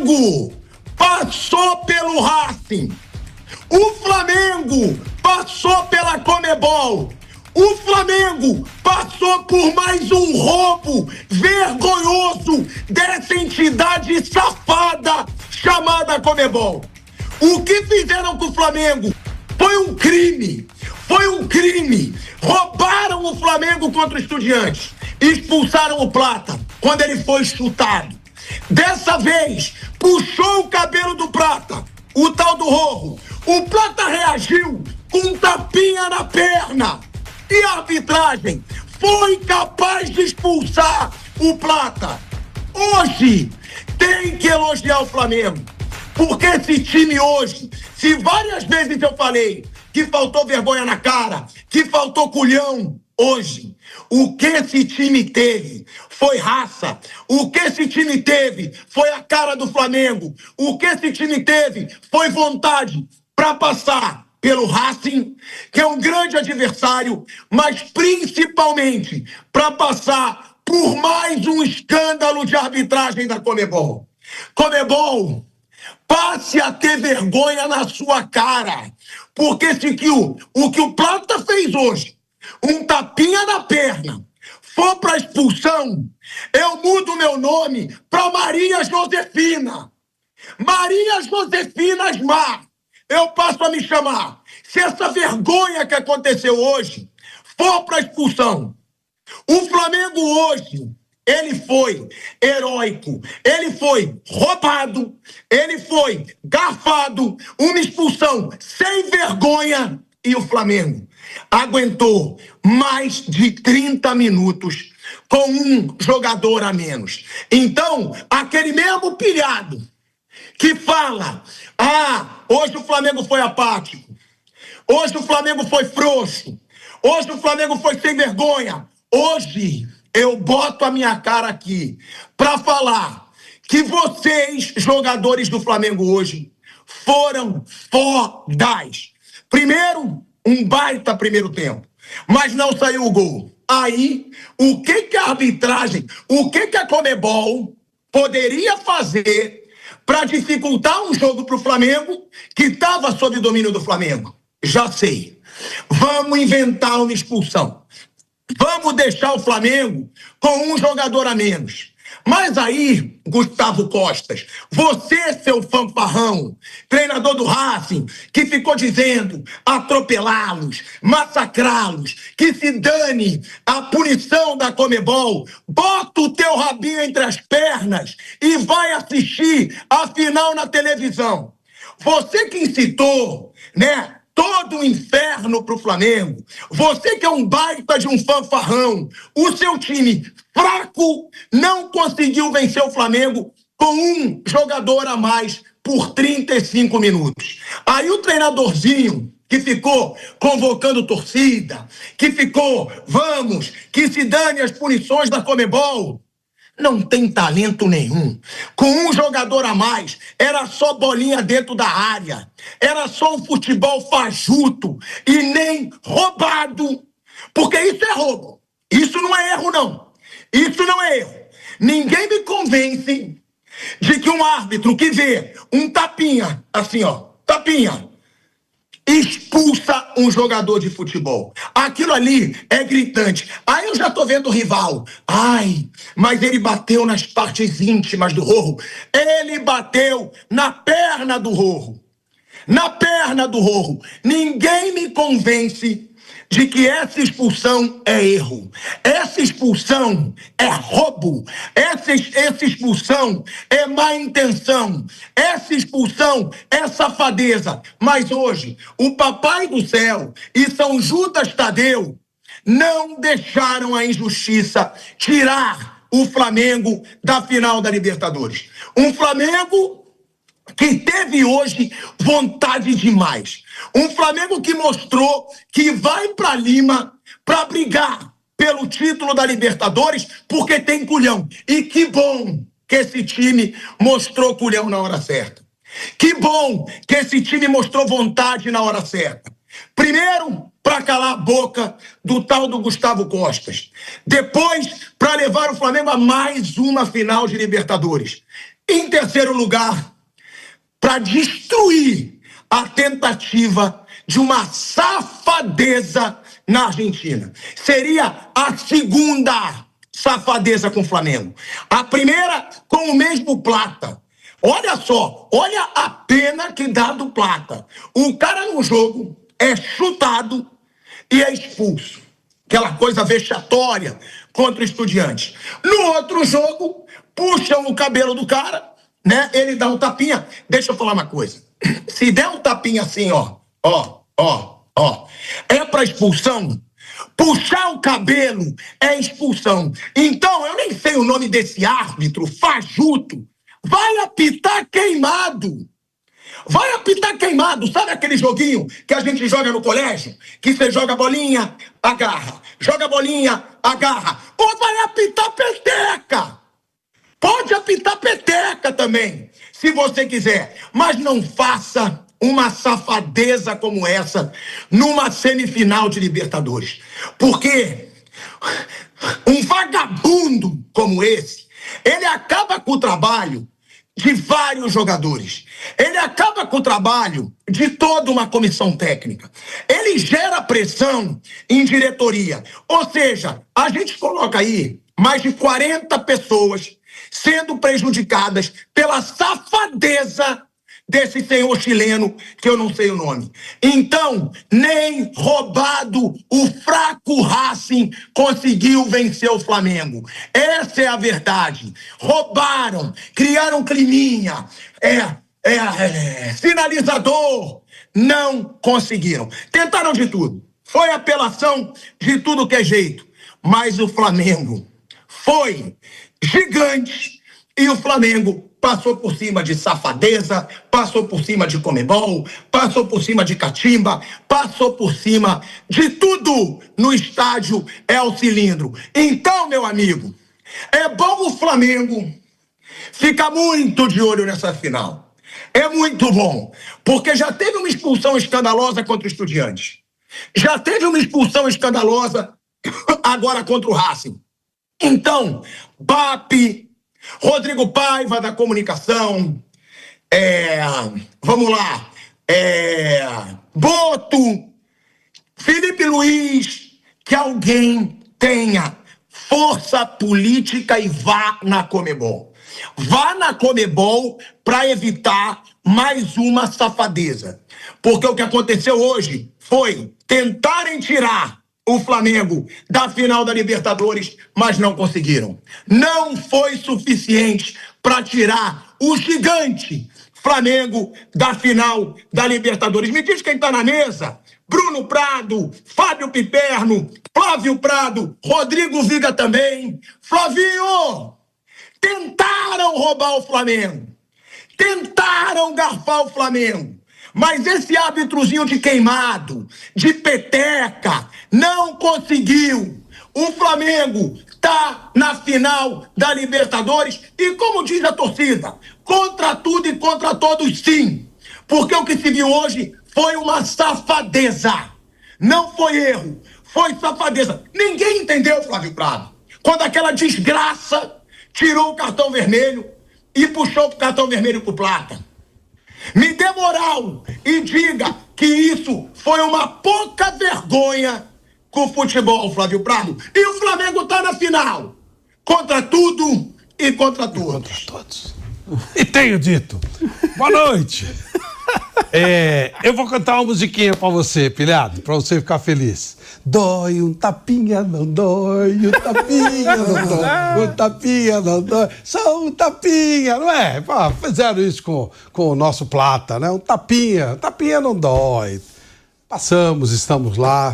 Flamengo passou pelo Racing. O Flamengo passou pela Conmebol. O Flamengo passou por mais um roubo vergonhoso dessa entidade safada chamada Conmebol. O que fizeram com o Flamengo foi um crime. Foi um crime. Roubaram o Flamengo contra o Estudiantes. Expulsaram o Plata quando ele foi chutado. Dessa vez, puxou o cabelo do Plata, o tal do Rojo. O Plata reagiu com um tapinha na perna. E a arbitragem foi capaz de expulsar o Plata. Hoje, tem que elogiar o Flamengo. Porque esse time hoje, se várias vezes eu falei que faltou vergonha na cara, que faltou culhão, hoje, o que esse time teve foi raça. O que esse time teve foi a cara do Flamengo. O que esse time teve foi vontade para passar pelo Racing, que é um grande adversário, mas principalmente para passar por mais um escândalo de arbitragem da Conmebol. Conmebol, passe a ter vergonha na sua cara, porque o que o Plata fez hoje, um tapinha na perna, for para expulsão, eu mudo meu nome para Maria Josefina. Maria Josefina Asmar. Eu passo a me chamar. Se essa vergonha que aconteceu hoje for para expulsão, o Flamengo hoje, ele foi heróico, ele foi roubado, ele foi garfado, uma expulsão sem vergonha, e o Flamengo aguentou mais de 30 minutos com um jogador a menos. Então, aquele mesmo pilhado que fala, hoje o Flamengo foi apático, hoje o Flamengo foi frouxo, hoje o Flamengo foi sem vergonha, hoje eu boto a minha cara aqui para falar que vocês, jogadores do Flamengo hoje, foram fodas. Primeiro, um baita primeiro tempo, mas não saiu o gol. Aí, o que a arbitragem, o que a Conmebol poderia fazer para dificultar um jogo para o Flamengo que estava sob domínio do Flamengo? Já sei. Vamos inventar uma expulsão. Vamos deixar o Flamengo com um jogador a menos. Mas aí, Gustavo Costas, você, seu fanfarrão, treinador do Racing, que ficou dizendo atropelá-los, massacrá-los, que se dane a punição da Conmebol, bota o teu rabinho entre as pernas e vai assistir a final na televisão. Você que incitou, todo o inferno pro Flamengo, você que é um baita de um fanfarrão, o seu time fraco não conseguiu vencer o Flamengo com um jogador a mais por 35 minutos. Aí o treinadorzinho que ficou convocando torcida, que ficou, que se dane as punições da Conmebol, não tem talento nenhum. Com um jogador a mais, era só bolinha dentro da área. Era só um futebol fajuto e nem roubado. Porque isso é roubo. Isso não é erro, não. Isso não é erro. Ninguém me convence de que um árbitro que vê um tapinha, assim, tapinha, expulsa um jogador de futebol. Aquilo ali é gritante. Aí eu já tô vendo o rival. Mas ele bateu nas partes íntimas do Rojo. Ele bateu na perna do Rojo. Na perna do Rojo. Ninguém me convence de que essa expulsão é erro. Essa expulsão é roubo. Essa expulsão é má intenção. Essa expulsão é safadeza. Mas hoje, o Papai do Céu e São Judas Tadeu não deixaram a injustiça tirar o Flamengo da final da Libertadores. Um Flamengo que teve hoje vontade demais. Um Flamengo que mostrou que vai para Lima para brigar pelo título da Libertadores porque tem culhão. E que bom que esse time mostrou culhão na hora certa. Que bom que esse time mostrou vontade na hora certa. Primeiro, para calar a boca do tal do Gustavo Costas. Depois, para levar o Flamengo a mais uma final de Libertadores. Em terceiro lugar, para destruir a tentativa de uma safadeza na Argentina. Seria a segunda safadeza com o Flamengo. A primeira com o mesmo Plata. Olha só, olha a pena que dá do Plata. O cara no jogo é chutado e é expulso. Aquela coisa vexatória contra o Estudiantes. No outro jogo, puxam o cabelo do cara, né? Ele dá um tapinha. Deixa eu falar uma coisa. Se der um tapinha assim, ó, é pra expulsão. Puxar o cabelo é expulsão. Então, eu nem sei o nome desse árbitro, fajuto. Vai apitar queimado. Vai apitar queimado. Sabe aquele joguinho que a gente joga no colégio? Que você joga a bolinha, agarra. Joga a bolinha, agarra. Ou vai apitar peteca. Pode apitar peteca também, se você quiser. Mas não faça uma safadeza como essa numa semifinal de Libertadores. Porque um vagabundo como esse, ele acaba com o trabalho de vários jogadores. Ele acaba com o trabalho de toda uma comissão técnica. Ele gera pressão em diretoria. Ou seja, a gente coloca aí mais de 40 pessoas sendo prejudicadas pela safadeza desse senhor chileno, que eu não sei o nome. Então, nem roubado o fraco Racing conseguiu vencer o Flamengo. Essa é a verdade. Roubaram, criaram climinha, sinalizador. Não conseguiram. Tentaram de tudo. Foi apelação de tudo que é jeito. Mas o Flamengo foi gigante e o Flamengo passou por cima de safadeza, passou por cima de Comebol, passou por cima de catimba, passou por cima de tudo no estádio El Cilindro. Então, meu amigo, é bom o Flamengo ficar muito de olho nessa final. É muito bom, porque já teve uma expulsão escandalosa contra o Estudiantes. Já teve uma expulsão escandalosa agora contra o Racing. Então, BAP, Rodrigo Paiva da comunicação, vamos lá, Boto, Felipe Luiz, que alguém tenha força política e vá na Comebol. Vá na Comebol para evitar mais uma safadeza. Porque o que aconteceu hoje foi tentarem tirar o Flamengo da final da Libertadores, mas não conseguiram. Não foi suficiente para tirar o gigante Flamengo da final da Libertadores. Me diz quem está na mesa. Bruno Prado, Fábio Piperno, Flávio Prado, Rodrigo Viga também. Flavinho, tentaram roubar o Flamengo. Tentaram garfar o Flamengo. Mas esse árbitro de queimado, de peteca, não conseguiu. O Flamengo está na final da Libertadores e, como diz a torcida, contra tudo e contra todos sim. Porque o que se viu hoje foi uma safadeza. Não foi erro, foi safadeza. Ninguém entendeu, Flávio Prado, quando aquela desgraça tirou o cartão vermelho e puxou o cartão vermelho pro Plata. Me dê moral e diga que isso foi uma pouca vergonha com o futebol, Flávio Prado. E o Flamengo está na final. Contra tudo e contra todos. Contra todos. E tenho dito. Boa noite. Eu vou cantar uma musiquinha pra você, pilhado, pra você ficar feliz. Dói um tapinha, não dói, um tapinha, não dói, um tapinha, não dói, só um tapinha, não é? Pô, fizeram isso com o nosso Plata, né? Um tapinha não dói. Passamos, estamos lá,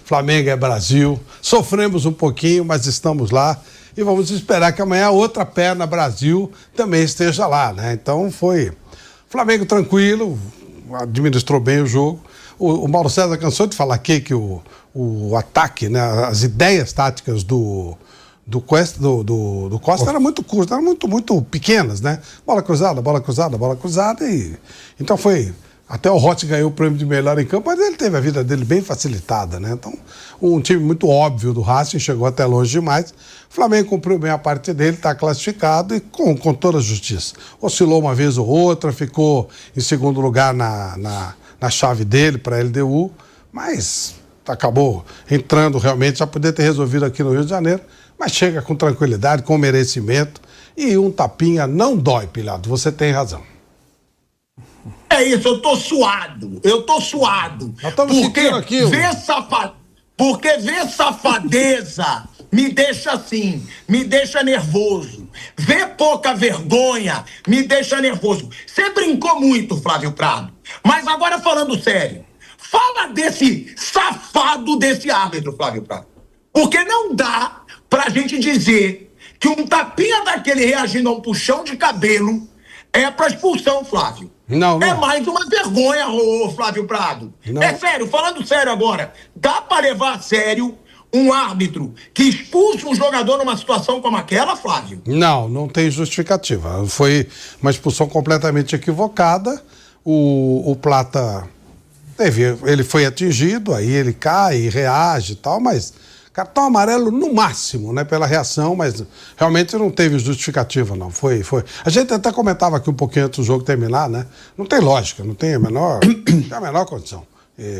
Flamengo é Brasil, sofremos um pouquinho, mas estamos lá e vamos esperar que amanhã a outra perna Brasil também esteja lá, né? Então foi Flamengo tranquilo, administrou bem o jogo. O Mauro César cansou de falar aqui que o ataque, né, as ideias táticas do Costa eram muito curtas, eram muito pequenas, né? Bola cruzada, e então foi Até o Rossi ganhou o prêmio de melhor em campo, mas ele teve a vida dele bem facilitada, né? Então, um time muito óbvio do Racing, chegou até longe demais. O Flamengo cumpriu bem a parte dele, está classificado e com toda a justiça. Oscilou uma vez ou outra, ficou em segundo lugar na chave dele para a LDU, mas acabou entrando realmente, já podia ter resolvido aqui no Rio de Janeiro, mas chega com tranquilidade, com merecimento, e um tapinha não dói, Pilhado, você tem razão. É isso, eu tô suado. Porque ver safadeza me deixa assim, me deixa nervoso. Ver pouca vergonha me deixa nervoso. Você brincou muito, Flávio Prado. Mas agora falando sério, fala desse safado desse árbitro, Flávio Prado. Porque não dá pra gente dizer que um tapinha daquele reagindo a um puxão de cabelo é pra expulsão, Flávio. Não. É mais uma vergonha, Flávio Prado. Não. É sério, falando sério agora, dá pra levar a sério um árbitro que expulsa um jogador numa situação como aquela, Flávio? Não tem justificativa. Foi uma expulsão completamente equivocada. O Plata ele foi atingido, aí ele cai e reage e tal, mas cartão amarelo no máximo, né, pela reação, mas realmente não teve justificativa, não. Foi. A gente até comentava aqui um pouquinho antes do jogo terminar, né? Não tem lógica, não tem a menor condição.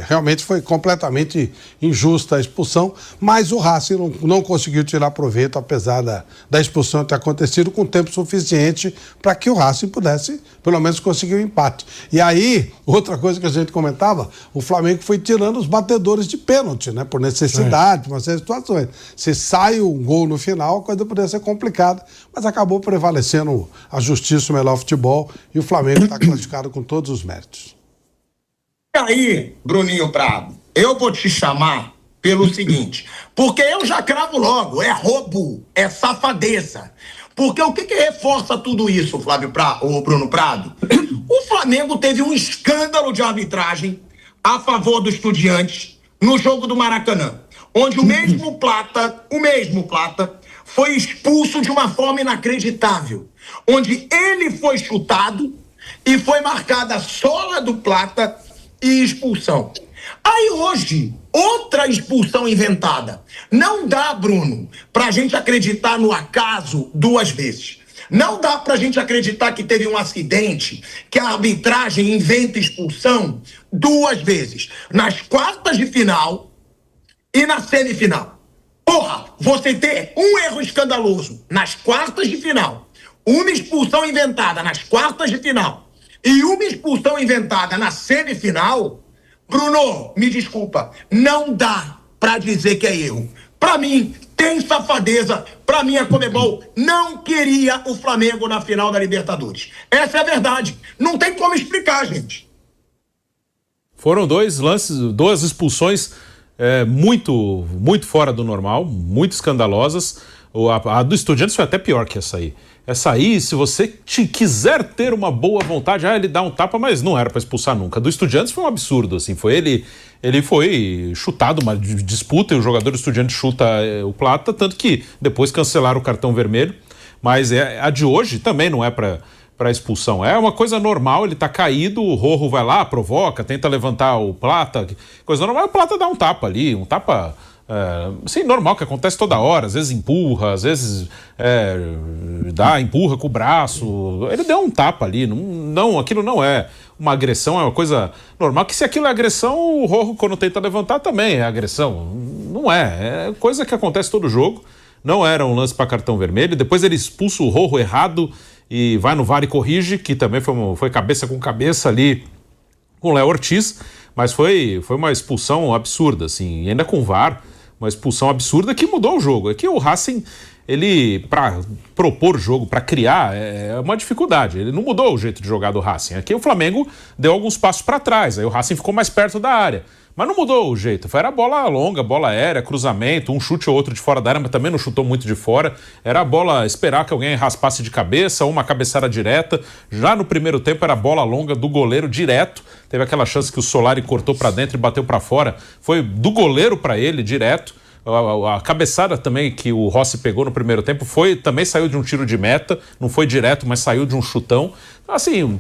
Realmente foi completamente injusta a expulsão, mas o Racing não conseguiu tirar proveito, apesar da expulsão ter acontecido com tempo suficiente para que o Racing pudesse, pelo menos, conseguir o empate. E aí, outra coisa que a gente comentava, o Flamengo foi tirando os batedores de pênalti, né? Por necessidade, por uma série de situações. Se sai um gol no final, a coisa poderia ser complicada, mas acabou prevalecendo a justiça, o melhor futebol, e o Flamengo está classificado com todos os méritos. E aí, Bruninho Prado, eu vou te chamar pelo seguinte, porque eu já cravo logo, é roubo, é safadeza. Porque o que reforça tudo isso, Bruno Prado? O Flamengo teve um escândalo de arbitragem a favor do Estudiantes no jogo do Maracanã, onde o mesmo Plata foi expulso de uma forma inacreditável, onde ele foi chutado e foi marcada a sola do Plata e expulsão. Aí hoje, outra expulsão inventada. Não dá, Bruno, pra gente acreditar no acaso duas vezes. Não dá pra gente acreditar que teve um acidente, que a arbitragem inventa expulsão duas vezes. Nas quartas de final e na semifinal. Porra, você ter um erro escandaloso nas quartas de final, uma expulsão inventada nas quartas de final, e uma expulsão inventada na semifinal, Bruno, me desculpa, não dá pra dizer que é erro. Pra mim, tem safadeza. Pra mim, a Conmebol não queria o Flamengo na final da Libertadores. Essa é a verdade. Não tem como explicar, gente. Foram dois lances, duas expulsões muito fora do normal, muito escandalosas. A do Estudiantes foi até pior que essa aí. Essa aí, se você quiser ter uma boa vontade, ele dá um tapa, mas não era para expulsar nunca. Do Estudiantes foi um absurdo, assim, ele foi chutado uma disputa e o jogador do Estudiantes chuta o Plata, tanto que depois cancelaram o cartão vermelho, mas a de hoje também não é para expulsão. É uma coisa normal, ele tá caído, o Rojo vai lá, provoca, tenta levantar o Plata, coisa normal, o Plata dá um tapa ali, um tapa... Sim, normal, que acontece toda hora, às vezes empurra, às vezes empurra com o braço, ele deu um tapa ali, aquilo não é uma agressão, é uma coisa normal, que se aquilo é agressão, o Rojo quando tenta levantar também é agressão, não é coisa que acontece todo jogo, não era um lance para cartão vermelho, depois ele expulsa o Rojo errado e vai no VAR e corrige, que também foi cabeça com cabeça ali com o Léo Ortiz, mas foi uma expulsão absurda, assim, e ainda com o VAR, uma expulsão absurda que mudou o jogo. É que o Racing, ele, para propor jogo, para criar, é uma dificuldade. Ele não mudou o jeito de jogar do Racing. Aqui o Flamengo deu alguns passos para trás, aí o Racing ficou mais perto da área. Mas não mudou o jeito. Era bola longa, bola aérea, cruzamento, um chute ou outro de fora da área, mas também não chutou muito de fora. Era a bola esperar que alguém raspasse de cabeça, ou uma cabeçada direta. Já no primeiro tempo era bola longa do goleiro direto. Teve aquela chance que o Solari cortou para dentro e bateu para fora. Foi do goleiro para ele, direto. A cabeçada também que o Rossi pegou no primeiro tempo também saiu de um tiro de meta. Não foi direto, mas saiu de um chutão. Assim...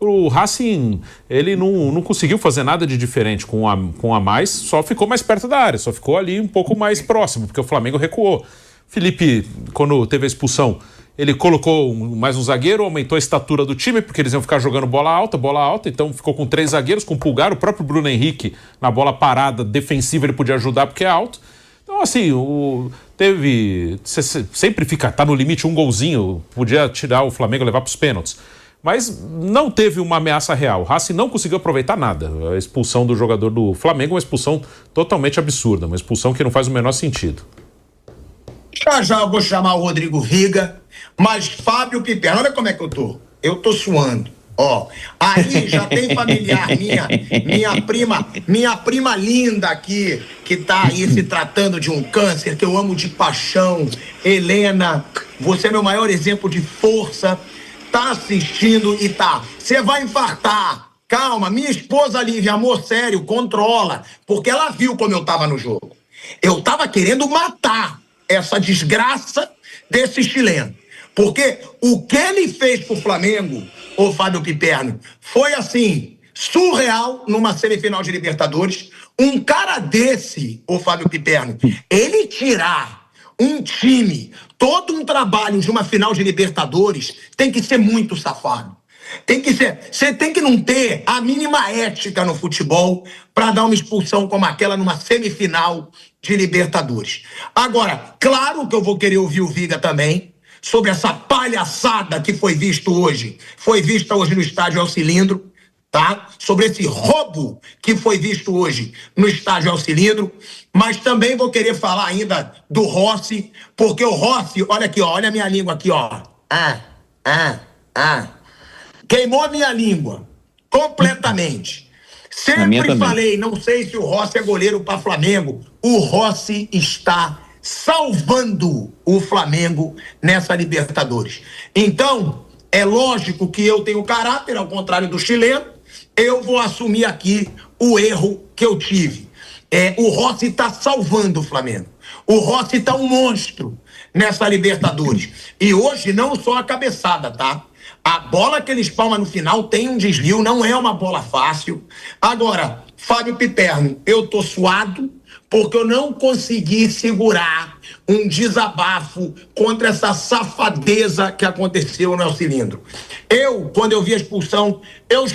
o Racing, ele não conseguiu fazer nada de diferente com a mais, só ficou mais perto da área, só ficou ali um pouco mais próximo, porque o Flamengo recuou. Felipe, quando teve a expulsão, ele colocou mais um zagueiro, aumentou a estatura do time, porque eles iam ficar jogando bola alta, então ficou com 3 zagueiros, com o Pulgar, o próprio Bruno Henrique, na bola parada, defensiva, ele podia ajudar porque é alto. Então, assim, sempre tá no limite, um golzinho, podia tirar o Flamengo e levar para os pênaltis. Mas não teve uma ameaça real. O Racing não conseguiu aproveitar nada. A expulsão do jogador do Flamengo é uma expulsão totalmente absurda, uma expulsão que não faz o menor sentido. Já eu vou chamar o Rodrigo Viga, mas Fábio Piperno, olha como é que eu tô. Eu tô suando. Ó, aí já tem familiar minha prima linda aqui, que tá aí se tratando de um câncer, que eu amo de paixão. Helena, você é meu maior exemplo de força. Tá assistindo e tá. Você vai infartar. Calma, minha esposa Lívia, amor sério, controla. Porque ela viu como eu tava no jogo. Eu tava querendo matar essa desgraça desse chileno. Porque o que ele fez pro Flamengo, ô Fábio Piperno, foi assim, surreal numa semifinal de Libertadores. Um cara desse, ô Fábio Piperno, ele tirar um time, todo um trabalho de uma final de Libertadores, tem que ser muito safado. Você tem que não ter a mínima ética no futebol para dar uma expulsão como aquela numa semifinal de Libertadores. Agora, claro que eu vou querer ouvir o Viga também sobre essa palhaçada que foi vista hoje no estádio El Cilindro, tá? Sobre esse roubo que foi visto hoje no estádio El Cilindro, mas também vou querer falar ainda do Rossi, porque o Rossi, olha aqui, ó, olha a minha língua aqui, ó. Queimou a minha língua completamente. Sempre falei, não sei se o Rossi é goleiro para Flamengo. O Rossi está salvando o Flamengo nessa Libertadores. Então, é lógico que eu tenho caráter, ao contrário do chileno, eu vou assumir aqui o erro que eu tive. O Rossi está salvando o Flamengo. O Rossi está um monstro nessa Libertadores. E hoje não só a cabeçada, tá? A bola que ele espalma no final tem um desvio, não é uma bola fácil. Agora, Fábio Piperno, eu tô suado porque eu não consegui segurar um desabafo contra essa safadeza que aconteceu no El Cilindro. Quando eu vi a expulsão, eu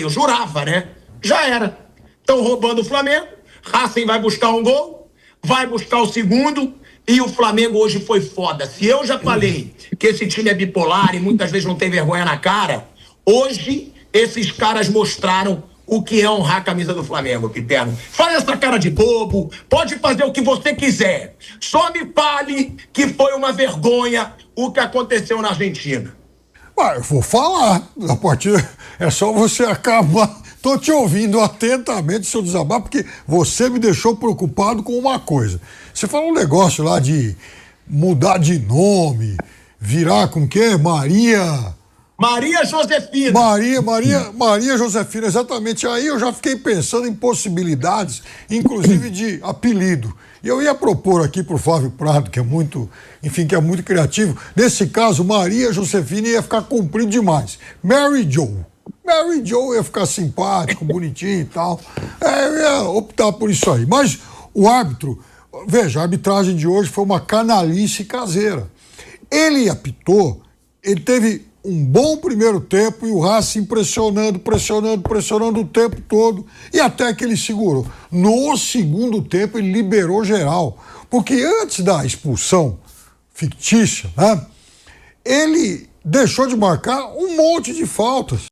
jurava, né? Já era. Estão roubando o Flamengo, Racing vai buscar um gol, vai buscar o segundo, e o Flamengo hoje foi foda. Se eu já falei que esse time é bipolar e muitas vezes não tem vergonha na cara, hoje esses caras mostraram o que é honrar a camisa do Flamengo, Piperno. Faz essa cara de bobo, pode fazer o que você quiser. Só me fale que foi uma vergonha o que aconteceu na Argentina. Eu vou falar. A partir é só você acabar. Tô te ouvindo atentamente, seu desabafo, porque você me deixou preocupado com uma coisa. Você falou um negócio lá de mudar de nome, virar com o quê? Maria Josefina. Maria Josefina, exatamente. Aí eu já fiquei pensando em possibilidades, inclusive de apelido. E eu ia propor aqui pro Flávio Prado, que é muito criativo. Nesse caso, Maria Josefina ia ficar comprido demais. Mary Jo ia ficar simpático, bonitinho e tal. Eu ia optar por isso aí. Mas o árbitro, veja, a arbitragem de hoje foi uma canalice caseira. Ele apitou, ele teve um bom primeiro tempo e o Racing pressionando o tempo todo e até que ele segurou. No segundo tempo ele liberou geral, porque antes da expulsão fictícia, né, ele deixou de marcar um monte de faltas.